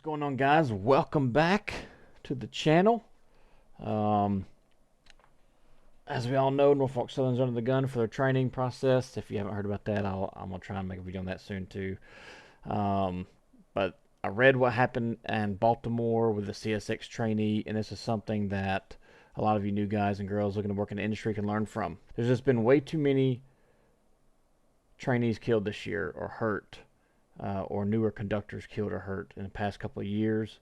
going on, guys? Welcome back to the channel. Um, as we all know, Norfolk Southern's under the gun for their training process. If you haven't heard about that, I'm going to try and make a video on that soon too. But I read what happened in Baltimore with the CSX trainee, and this is something that a lot of you new guys and girls looking to work in the industry can learn from. There's just been way too many trainees killed this year or hurt, or newer conductors killed or hurt in the past couple of years,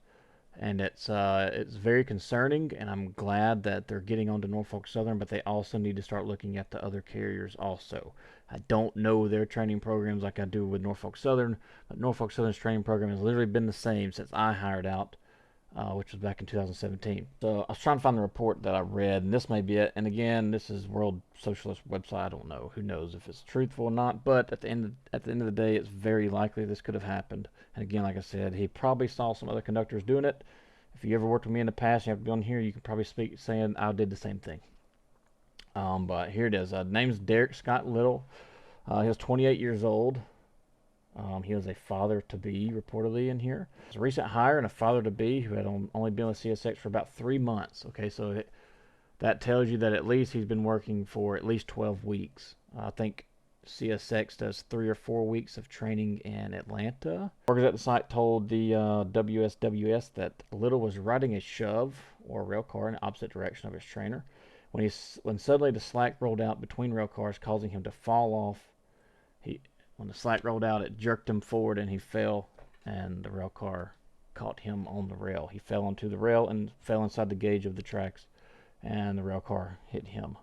and it's very concerning. And I'm glad that they're getting onto Norfolk Southern, but they also need to start looking at the other carriers also. I don't know their training programs like I do with Norfolk Southern, but Norfolk Southern's training program has literally been the same since I hired out, which was back in 2017. So I was trying to find the report that I read, and this may be it. And again, this is World Socialist website. I don't know. Who knows if it's truthful or not? But at the end of the day, it's very likely this could have happened. And again, like I said, he probably saw some other conductors doing it. If you ever worked with me in the past, you have to be on here, you can probably speak saying I did the same thing. But here it is. Name's Derek Scott Little. He was 28 years old. He was a father-to-be, reportedly, in here. He's a recent hire and a father-to-be who had only been with CSX for about 3 months. Okay, so that tells you that at least he's been working for at least 12 weeks. I think CSX does 3 or 4 weeks of training in Atlanta. Workers at the site told the WSWS that Little was riding a shove or rail car in the opposite direction of his trainer when suddenly the slack rolled out between rail cars, causing him to fall off. When the slack rolled out, it jerked him forward and he fell, and the rail car caught him on the rail. He fell onto the rail and fell inside the gauge of the tracks, and the rail car hit him.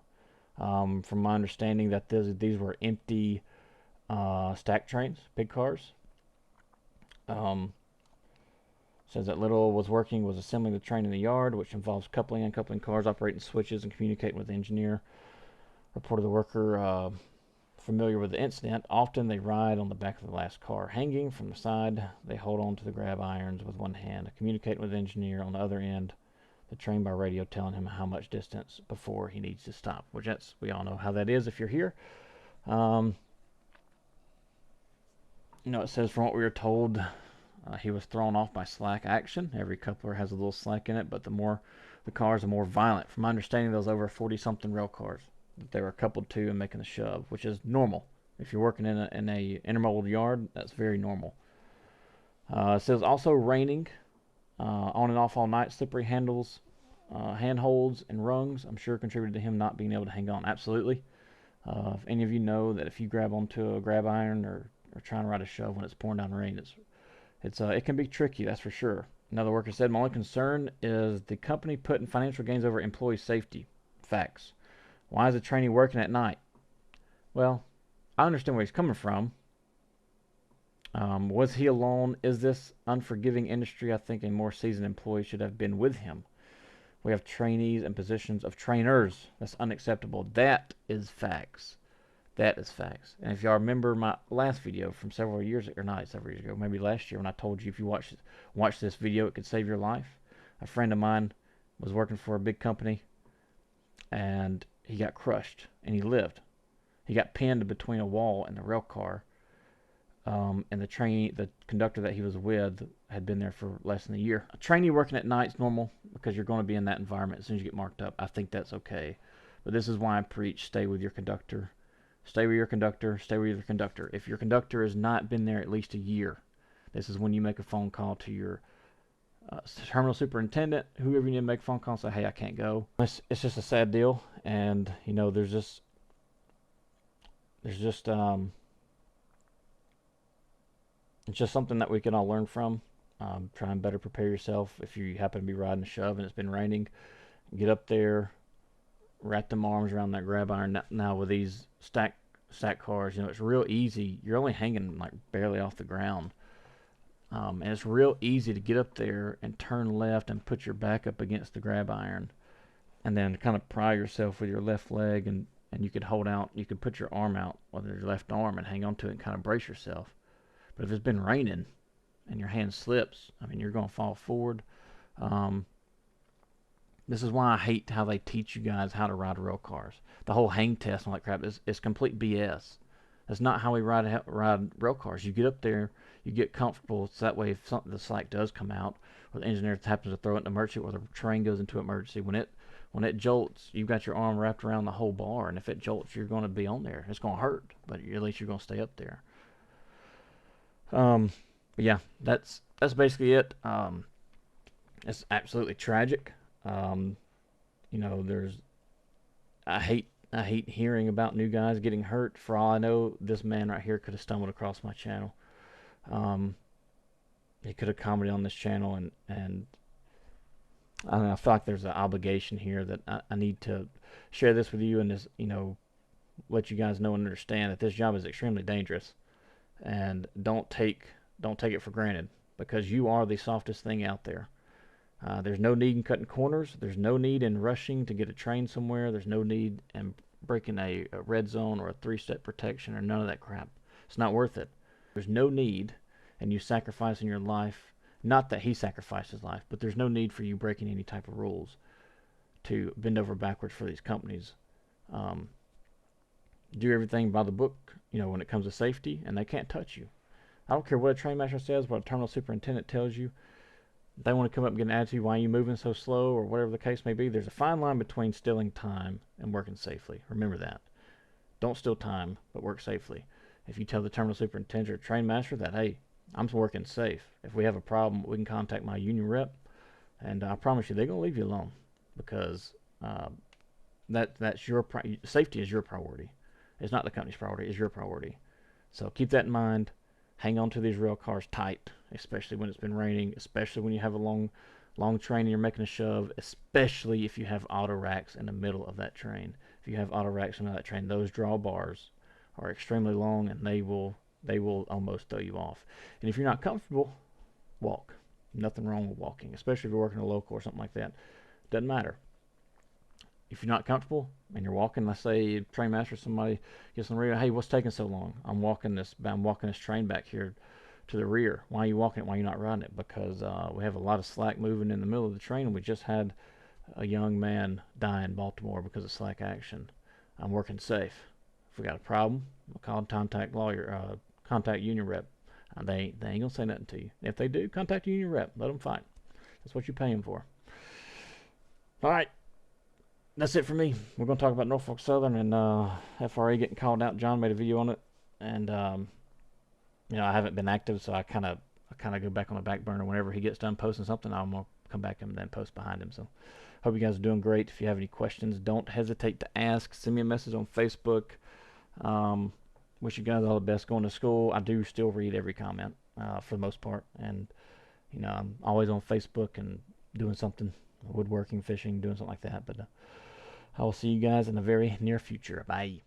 From my understanding, that these were empty stack trains, big cars. Says that Little was assembling the train in the yard, which involves coupling and uncoupling cars, operating switches, and communicating with the engineer. Reported the worker familiar with the incident. Often they ride on the back of the last car, hanging from the side. They hold on to the grab irons with one hand, communicating with the engineer on the other end, the train by radio, telling him how much distance before he needs to stop. Which we all know how that is if you're here. It says from what we were told, he was thrown off by slack action. Every coupler has a little slack in it, but the more the cars, the more violent. From my understanding, there was over 40-something rail cars that they were coupled to and making the shove, which is normal. If you're working in a intermodal yard, that's very normal. It says also raining on and off all night. Slippery handles, handholds, and rungs, I'm sure contributed to him not being able to hang on. Absolutely. If any of you know that if you grab onto a grab iron or trying to ride a shove when it's pouring down rain, it can be tricky, that's for sure. Another worker said, my only concern is the company putting financial gains over employee safety. Facts. Why is a trainee working at night? Well, I understand where he's coming from. Was he alone? Is this unforgiving industry? I think a more seasoned employee should have been with him. We have trainees in positions of trainers. That's unacceptable. That is facts. That is facts. And if y'all remember my last video from several years ago, or not several years ago, maybe last year, when I told you if you watch this video, it could save your life. A friend of mine was working for a big company, and he got crushed, and he lived. He got pinned between a wall and the rail car, and the conductor that he was with had been there for less than a year. A trainee working at night is normal because you're going to be in that environment as soon as you get marked up. I think that's okay. But this is why I preach stay with your conductor. Stay with your conductor. Stay with your conductor. If your conductor has not been there at least a year, this is when you make a phone call to your terminal superintendent, whoever you need to make a phone call and say, hey, I can't go. It's just a sad deal. And, there's just it's just something that we can all learn from. Try and better prepare yourself if you happen to be riding a shove and it's been raining. Get up there, wrap them arms around that grab iron. Now with these stack cars, it's real easy. You're only hanging like barely off the ground. And it's real easy to get up there and turn left and put your back up against the grab iron, and then kind of pry yourself with your left leg, and you could put your arm out with your left arm and hang on to it and kind of brace yourself. But if it's been raining and your hand slips, you're going to fall forward. This is why I hate how they teach you guys how to ride rail cars. The whole hang test and all that crap is complete BS. That's not how we ride rail cars. You get up there, you get comfortable, so that way if something the slack does come out, or the engineer happens to throw it in emergency, or the train goes into emergency, when it jolts, you've got your arm wrapped around the whole bar, and if it jolts, you're going to be on there. It's going to hurt, but at least you're going to stay up there. But yeah, that's basically it. It's absolutely tragic. Um, there's I hate hearing about new guys getting hurt. For all I know, this man right here could have stumbled across my channel. Um, he could have commented on this channel, and I don't know, I feel like there's an obligation here that I need to share this with you, and this, let you guys know and understand that this job is extremely dangerous, and don't take it for granted, because you are the softest thing out there. There's no need in cutting corners. There's no need in rushing to get a train somewhere. There's no need in breaking a red zone or a three-step protection or none of that crap. It's not worth it. There's no need in you sacrificing your life. Not that he sacrificed his life, but there's no need for you breaking any type of rules to bend over backwards for these companies. Um, do everything by the book, when it comes to safety, and they can't touch you. I don't care what a train master says, what a terminal superintendent tells you. They want to come up and get an attitude, why are you moving so slow, or whatever the case may be. There's a fine line between stealing time and working safely. Remember that. Don't steal time, but work safely. If you tell the terminal superintendent or train master that, hey, I'm working safe. If we have a problem, we can contact my union rep, and I promise you, they're going to leave you alone, because that's your safety is your priority. It's not the company's priority. It's your priority. So keep that in mind. Hang on to these rail cars tight, especially when it's been raining, especially when you have a long train and you're making a shove, especially if you have auto racks in the middle of that train. If you have auto racks in that train, those drawbars are extremely long, and they will almost throw you off. And if you're not comfortable, walk. Nothing wrong with walking, especially if you're working a local or something like that. Doesn't matter. If you're not comfortable and you're walking, let's say train master, somebody gets on the radio, hey, what's taking so long? I'm walking this train back here to the rear. Why are you walking it? Why are you not riding it? Because we have a lot of slack moving in the middle of the train, and we just had a young man die in Baltimore because of slack action. I'm working safe. If we got a problem, we'll call contact union rep. They ain't gonna say nothing to you. If they do, contact union rep. Let them fight. That's what you're paying for. All right. That's it for me. We're going to talk about Norfolk Southern and FRA getting called out. John made a video on it, and I haven't been active, so I kind of go back on the back burner. Whenever he gets done posting something, I'm going to come back and then post behind him. So hope you guys are doing great. If you have any questions, don't hesitate to ask. Send me a message on Facebook. Wish you guys all the best going to school. I do still read every comment for the most part, and I'm always on Facebook and doing something, woodworking, fishing, doing something like that. But I will see you guys in the very near future. Bye.